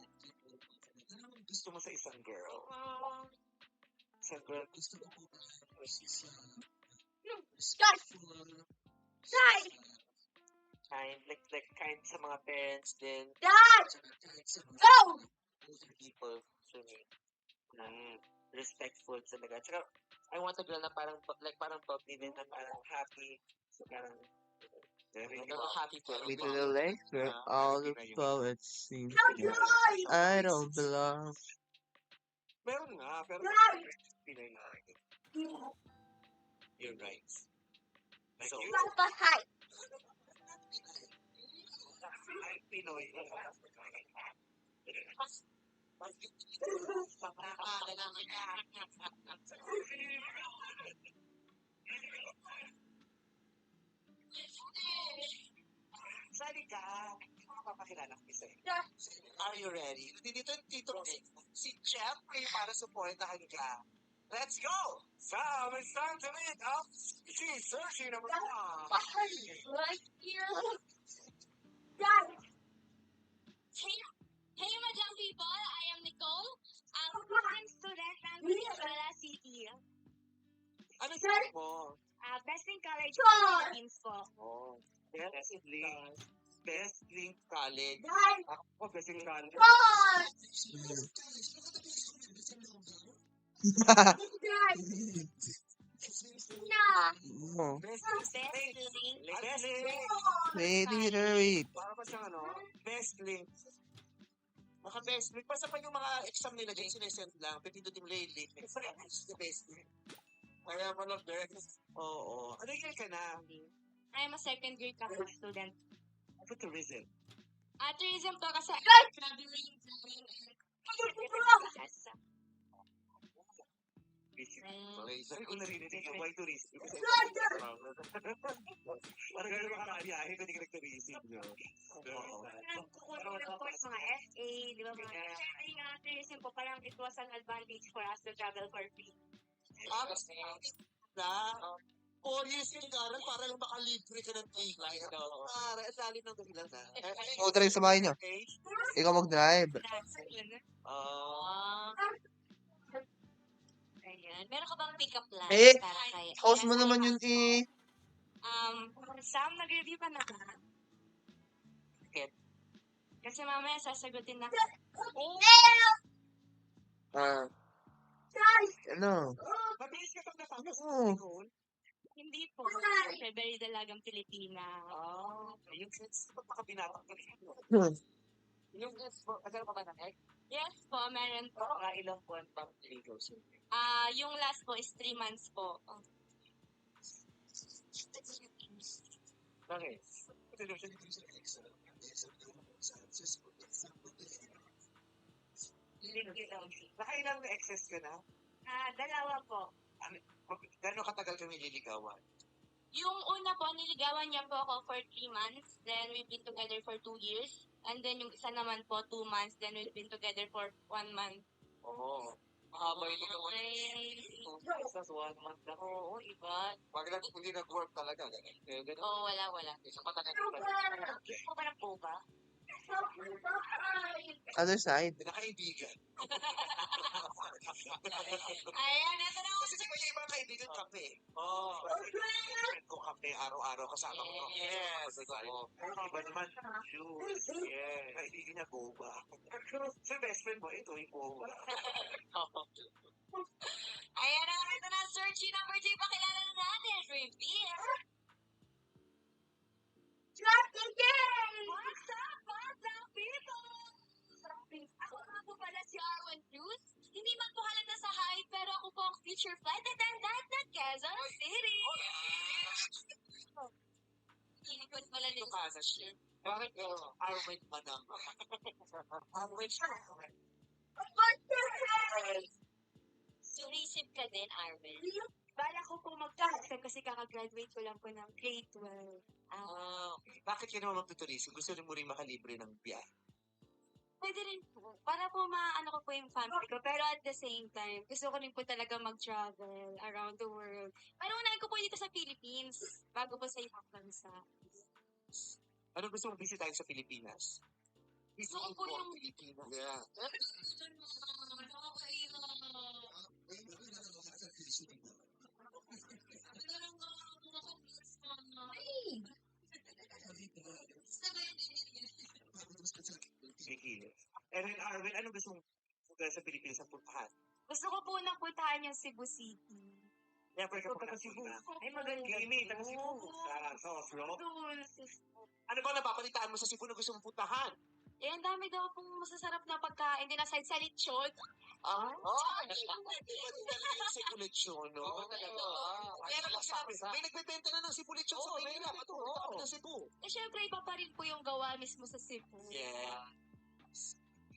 ang gusto mo sa isang girl? Isang girl, gusto ko po ba she's kind, like kind sa mga parents din. Kind sa mga people to me. Respectful talaga. Tsaka, I want a girl na parang bubbly din, na parang happy. So, parang, happy to Me to the legs where all the poets sing. I don't belong. Meron nga, pero Pinay na. You're right. So, Pinoy. Sali ka. Papakilala ko isa. Are you ready? Dito yung tito ko si Jeffrey para supportahan ka. Let's go! So, it's time to meet up. She's searching number 1. Hey, Madam People, I am Nicole. I'm student ng Venezuela City. Ano sabi mo? Best in College Philippines po. Oh, Best Link College. Ako, Best Link College. Oh, Best Link. Best Link. ready to read. Para pa siyang Best Link. Baka Best Link. Basta pa yung mga exam nila dyan, sinesend lang. Pipindutin mo late. The Best Link. Kaya pala best. Oo. Ano year ka na? I'm a second grade college student. Ano tourism? Tourism po kasi traveling Okay, sorry kung narinig yung why tourism. Parang gano'n makakabiyahe kung di ka nag-tourism, no? kukunin ng course mga FA, di ba mga syempre nga tourism po parang it was an advantage for us to travel for free. Na, 4 years yung karal para lang makalibre ka ng tigay. Para, dali ng dahilan na. Oh, drive sa bahay niyo. Ikaw mag-drive. Ayan. Meron ka bang pick-up line Eh, para kay... host mo naman yun eh. Sam, nag-review ka na ba? Bakit? Kasi mamaya sasagutin na. Ano? Mabilis ka pag natapos Oo. Nicole? Hindi po. Kasi very dalagang Pilipina. Yung sense, pagpakabinatang ka yung kasama pa ba ng egg? Yes po, meron po. Mga ilang buwan pang legal survey. Yung last po is 3 months po. Bakit? Nakailang na excess ka na? Dalawa po. Gano'ng katagal kami liligawan? Yung una po, niligawan niya po ako for 3 months. Then we've been together for 2 years. And then yung isa naman po, 2 months. Then we've been together for 1 month. Oo. Mahaba yung ligawan. 2 months, 1 month lang. Oo, iba. Wag lang kung hindi nag-work talaga. Ganun. Oo, wala. Isang matagal pa. Gusto ko parang po ba? Other side. Nakaibigan. Ayan, ito na. Kasi may ibang kaibigan kape. Oo. Friend ko kape araw-araw kasama ko. Yes. Oo. Iba naman, shoes. Yes. Kaibigan niya boba. Sa best friend mo, ito yung boba. Ayan na, ito na. Searchy number 3. Pakilala na natin. Reveal. Just in case! What's up, Batang People? Ako nga po pala si Arwen Cruz. Hindi man po halata sa height, pero ako po ang future flight attendant ng Quezon City. Kilikot pala Ito nito. ka na siya. Bakit Arwen Manang? Arwen siya. Sumisip ka din, Arwen. Bala ko po mag-accept kasi kakagraduate ko lang po ng grade 12. Okay. Bakit ka naman magtuturism? Gusto mo rin makalibre ng biyahe? Pwede rin po. Para po maano ko po yung family ko. Pero at the same time, gusto ko rin po talaga mag-travel around the world. Pero unahin ko po dito sa Philippines bago po sa ibang bansa. Ano gusto mong bisitahin sa Pilipinas? Gusto Gusto ko po yung... Pilipinas. Yeah. Sige. And then, Arwen, ano gusto mong lugar sa Pilipinas ang puntahan? Gusto ko po napuntahan yung Cebu City. Never ka pa Cebu. Ay, maganda. Kimi, taga Cebu. Sa Oslo. Doon. Ano ba napapalitaan mo sa Cebu na gusto mong puntahan? Eh, ang dami daw pong masasarap na pagkain. Din aside sa lechon. Oh, Cebu lechon, no? May nagbebenta na ng Cebu lechon sa Manila. Matuwa ako ng Cebu. Eh, syempre, iba pa rin po yung gawa mismo sa Cebu. Yeah.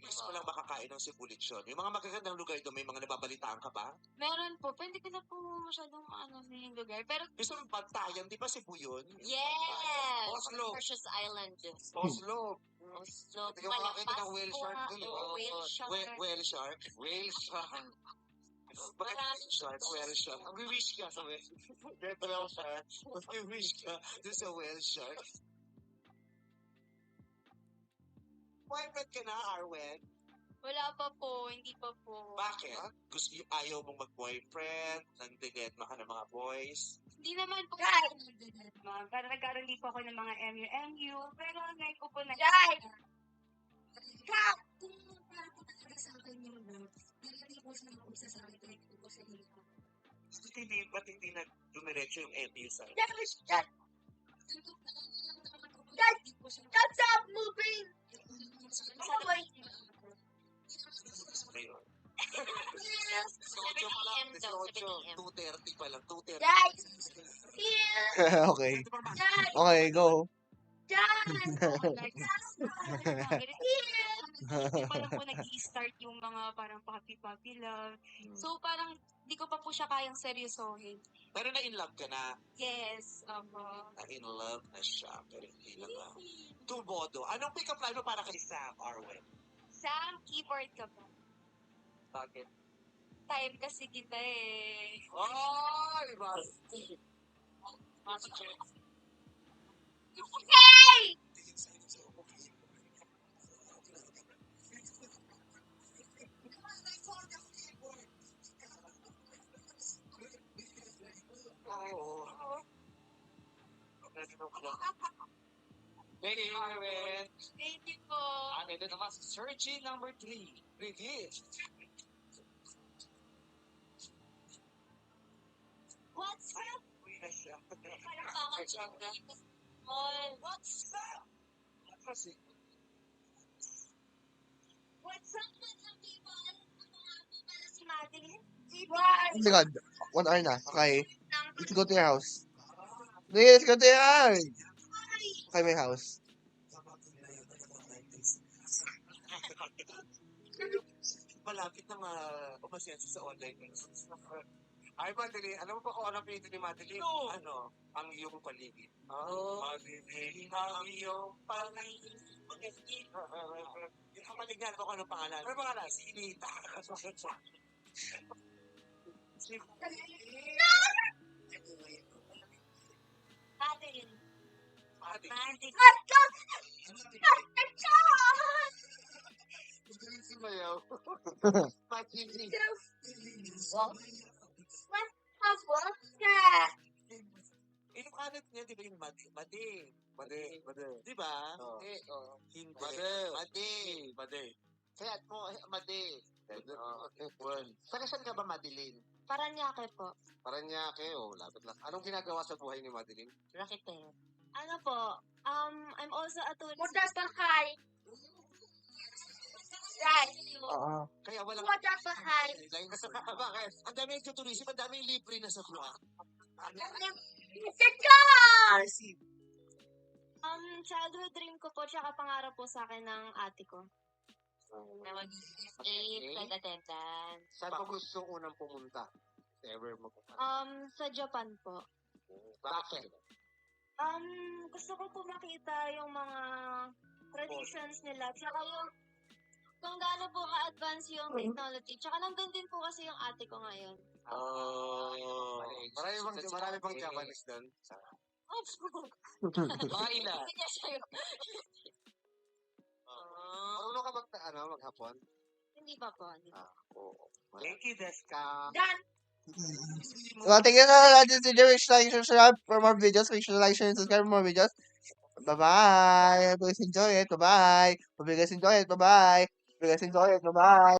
Gusto mo lang makakain ng Cebu lechon. Yung mga magagandang lugar doon, may mga nababalitaan ka ba? Meron po. Pwede ko na po masyadong ano na yung lugar. Pero, Gusto mong Bantayan, di ba Cebu yun? Yes! Oslo. Precious Island. Oslo. Oslo. Hindi ka makakita ng whale shark dun, eh. Oo, whale shark. Whale shark. Whale shark. Bakit Maraming shark? Whale shark. Mag-wish ka sa whale shark. Whale shark. Mag-wish ka dun sa whale shark. Boyfriend ka na, Arwen? wala pa po. Hindi pa po. Bakit? Gusto ayaw mong mag-boyfriend? Nandidedma ka ng mga boys? Hindi naman po ako nagdededma. Para nagkaroon din po ako ng mga MU. Pero ngayon ko po na... Guys! Kap! Kung para po talaga sa akin yung love, hindi po siya mag-usa sa akin. Hindi po siya dito. Ba't hindi na dumiretso yung MU sa'yo? Guys! Stop moving! Oh my... Ngayon. Yes! 7 a.m. daw, 7 a.m. 2:30 pa lang, 2:30. Guys! Here! Okay. Guys! Okay, go. Guys! Hindi pa lang po nag-i-start yung mga parang puppy-puppy love. So parang di ko pa po siya kayang seryosohin. Pero na-in-love ka na. Yes, Na-in love na siya. Pero hindi lang ah. Tubodo. Anong pick-up line mo para kay Sam, Arwen? Sam, keyboard ka ba? Bakit? Time kasi kita eh. Oh, iba. Hey! Oo. Thank you, Arwen. Thank you po. At ito naman, searching number 3. Reveal. What's up? Parang kakachanda. What's up? Kasi, What's up, mga people? Ako nga po pala si Madeline. Oh my God. 1 hour na. Okay. Let's go to your house. Let's go to your house. Okay, my house. malapit na umasenso sa online classes. Ay, Madeline, alam mo ba kung ano pinito ni Madeline? No. Ano? Ang iyong paligid. Madeline, ang iyong paligid. Yung kapatid niya, alam mo kung anong pangalan? Ano pangalan? Si Nita. Madeline. Madeline. Madeline. Sumayaw. Madeline. Yung kanan niya, di ba yung madi? Di ba? Oo. Hindi. Made. Kaya mo, madi. Saan ka ba, Madeline? Paranaque po. Paranaque, lapit lang. Anong ginagawa sa buhay ni Madeline? Rakete. Ano po? I'm also a tourist. Oo. Kaya walang... Bakit? Ang daming tuturism, ang daming libre na sa buwan. Childhood dream ko po, tsaka pangarap po sa akin ng ate ko. Na mag-8, flight attendant. Saan mo gusto unang pumunta? If ever mo Sa Japan po. Bakit? Gusto ko po makita yung mga traditions nila, tsaka yung kung gaano po ka-advance yung technology. Tsaka nandun din po kasi yung ate ko ngayon. Marami bang Japanese doon? Mga ina. Hindi niya sa'yo. Marunong ka maghapon? Hindi pa po. Thank you, Deska. Well, thank you so much. This is Jerry. Like, subscribe for more videos. Make sure to like, share, and subscribe for more videos. Bye-bye. Hope you guys enjoy it. Bye-bye. Hope you guys enjoy it. Bye-bye. Hope you guys enjoy it. Bye-bye.